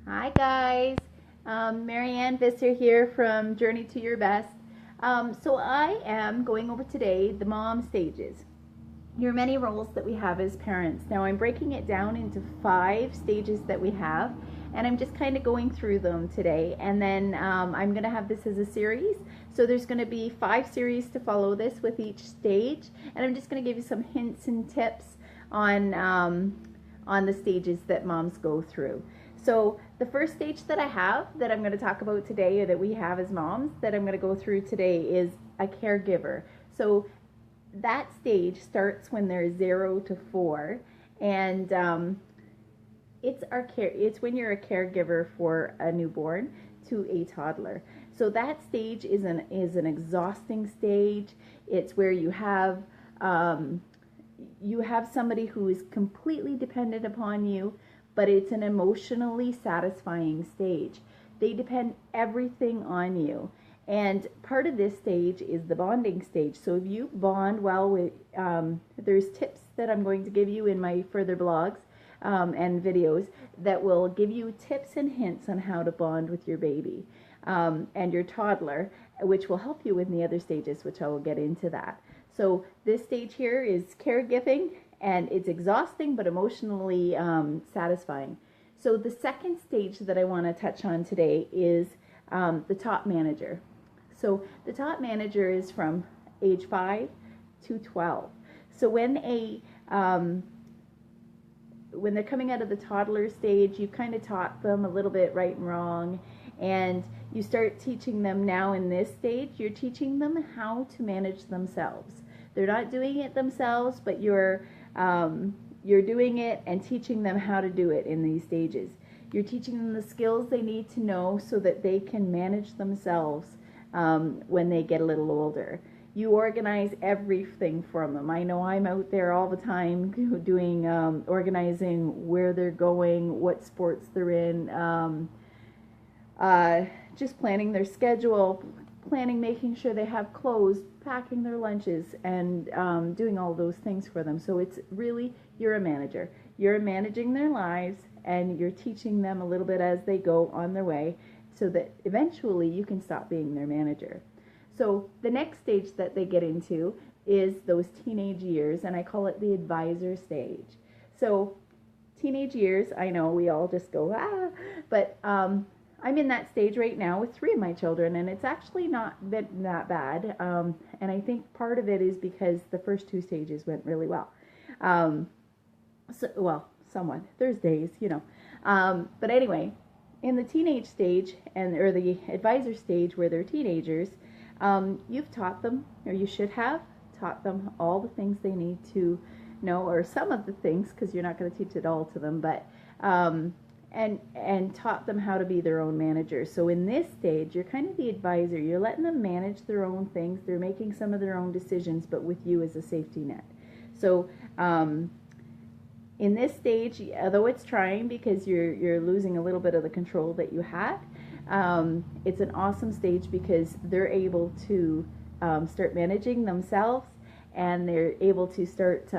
Hi guys, Marianne Visser here from Journey to Your Best. So I am going over today the mom stages. Your many roles that we have as parents. Now I'm breaking it down into 5 stages that we have, and I'm just kind of going through them today, and then I'm going to have this as a series. So there's going to be 5 series to follow this with each stage, and I'm just going to give you some hints and tips on the stages that moms go through. So the first stage that I have that I'm going to talk about today, or that we have as moms that I'm going to go through today, is a caregiver. So that stage starts when they're 0 to 4, and it's when you're a caregiver for a newborn to a toddler. So that stage is an exhausting stage. It's where you have somebody who is completely dependent upon you, but it's an emotionally satisfying stage. They depend everything on you. And part of this stage is the bonding stage. So if you bond well with, there's tips that I'm going to give you in my further blogs and videos that will give you tips and hints on how to bond with your baby and your toddler, which will help you in the other stages, which I will get into that. So this stage here is caregiving, and it's exhausting but emotionally satisfying. So the second stage that I want to touch on today is the top manager. So the top manager is from age 5 to 12. So when they're coming out of the toddler stage, you kind of taught them a little bit right and wrong, and you start teaching them now in this stage, you're teaching them how to manage themselves. They're not doing it themselves, but you're doing it and teaching them how to do it in these stages. You're teaching them the skills they need to know so that they can manage themselves when they get a little older. You organize everything for them. I know I'm out there all the time doing organizing where they're going, what sports they're in, just planning their schedule, making sure they have clothes, packing their lunches, and doing all those things for them. So it's really, you're a manager. You're managing their lives, and you're teaching them a little bit as they go on their way, so that eventually you can stop being their manager. So the next stage that they get into is those teenage years, and I call it the advisor stage. So teenage years, I know we all just go, but I'm in that stage right now with 3 of my children, and it's actually not been that bad. And I think part of it is because the first 2 stages went really well. Somewhat. There's days, but anyway, in the teenage stage or the advisor stage where they're teenagers, you've taught them, or you should have taught them, all the things they need to know, or some of the things, because you're not going to teach it all to them, but and taught them how to be their own manager. So in this stage, you're kind of the advisor. You're letting them manage their own things. They're making some of their own decisions, but with you as a safety net. So in this stage, although it's trying because you're losing a little bit of the control that you had, it's an awesome stage because they're able to start managing themselves, and they're able to start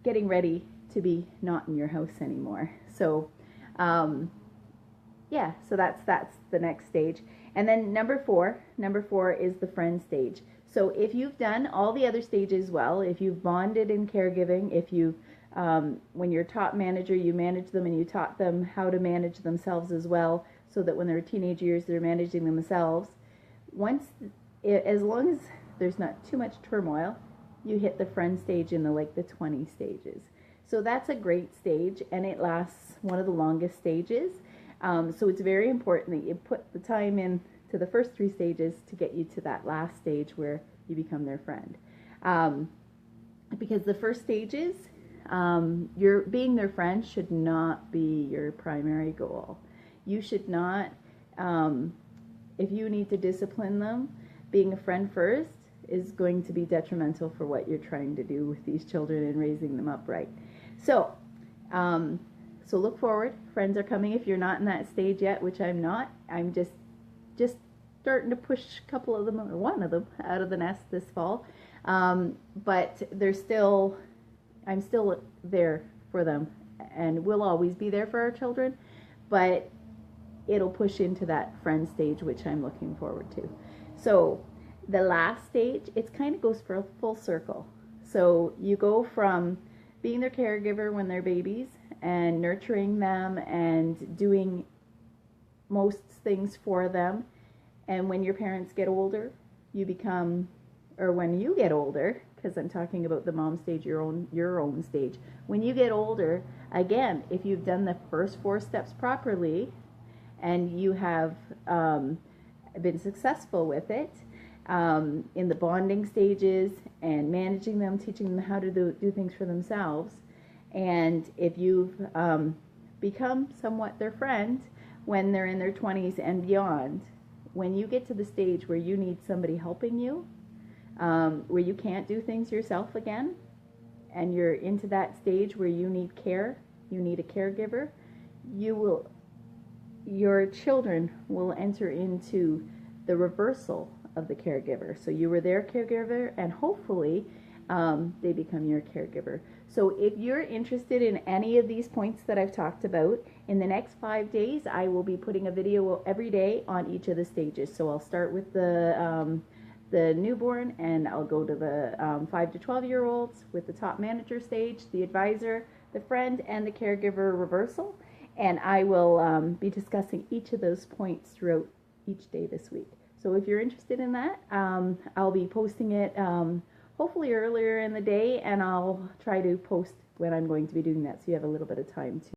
getting ready to be not in your house anymore. So so that's the next stage. And then number four is the friend stage. So if you've done all the other stages well, if you've bonded in caregiving, if you when you're top manager, you manage them and you taught them how to manage themselves as well, so that when they're teenage years, they're managing themselves. As long as there's not too much turmoil, you hit the friend stage in the 20 stages. So that's a great stage, and it lasts one of the longest stages. So it's very important that you put the time in to the first 3 stages to get you to that last stage where you become their friend. Because the first stages, you're being their friend should not be your primary goal. You should not, if you need to discipline them, being a friend first is going to be detrimental for what you're trying to do with these children and raising them up right. So, so look forward. Friends are coming if you're not in that stage yet, which I'm not. I'm just starting to push a couple of them, or one of them, out of the nest this fall. But I'm still there for them and we'll always be there for our children, but it'll push into that friend stage, which I'm looking forward to. So the last stage, it kind of goes for a full circle. So you go from being their caregiver when they're babies and nurturing them and doing most things for them. And when your parents get older, you become, or when you get older, because I'm talking about the mom stage, your own stage. When you get older, again, if you've done the first 4 steps properly and you have been successful with it, in the bonding stages and managing them, teaching them how to do things for themselves, and if you've become somewhat their friend when they're in their 20s and beyond, when you get to the stage where you need somebody helping you, where you can't do things yourself again, and you're into that stage where you need care, you need a caregiver, your children will enter into the reversal of the caregiver. So you were their caregiver, and hopefully they become your caregiver. So if you're interested in any of these points that I've talked about, in the next 5 days, I will be putting a video every day on each of the stages. So I'll start with the newborn, and I'll go to the 5 to 12-year-olds with the top manager stage, the advisor, the friend, and the caregiver reversal. And I will be discussing each of those points throughout each day this week. So if you're interested in that, I'll be posting it hopefully earlier in the day, and I'll try to post when I'm going to be doing that, so you have a little bit of time to